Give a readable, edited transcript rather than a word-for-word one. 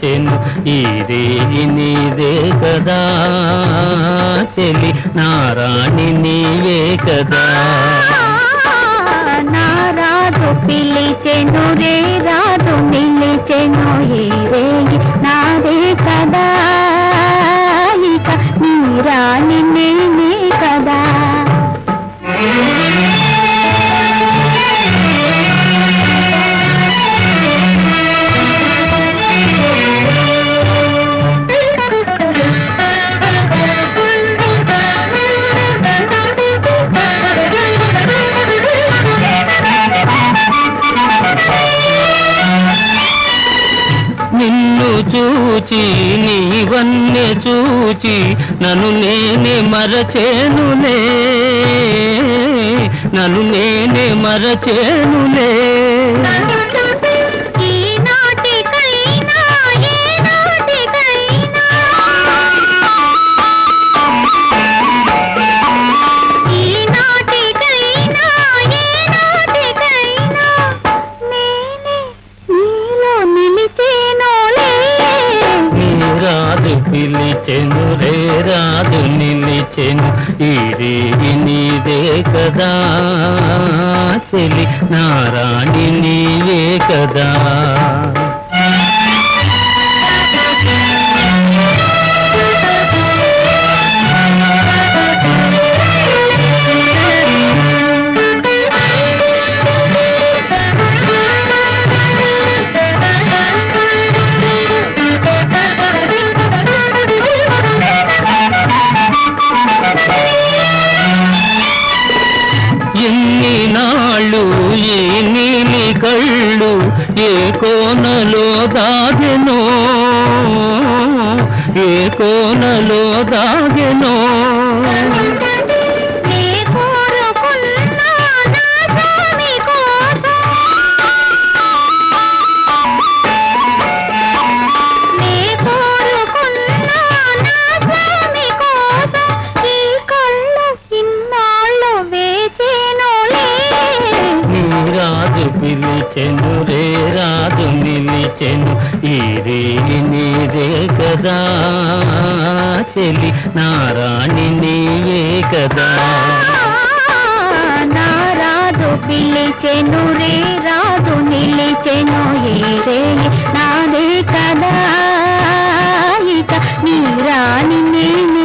పిలిచెను ఈ రేయి నీదే కదా చెలి నారాణి నీవే కదా. నా రాజు పిలిచెను రే రాజు నిలిచెను ఈ రేయి నాదే కదా ఇక నీ రాణి నేనే కదా. నిన్ను చూచి నీవన్నే చూచి నన్ను నేనే మరచేనులే నన్ను నేనే మరచేనులే. పిలిచెను రే రాజు నిలిచెను ఈ రేయి నీదే కదా చెలి నారాణి నీవే కదా. ఎన్ని నాళ్ళు ఈ నీలి కళ్ళు ఏ కోనలో దాగెనో ఏ కోనలో దాగెనో. రాజు పిలిచెను రే రాజు నిలిచెను ఈ రేయి నీదే కదా చెలి నారాణి నీవే కదా. నా రాజు పిలిచెను రే రాజు నిలిచెను ఈ రేయి నాదే కదా ఇక నీ రాణి నేనే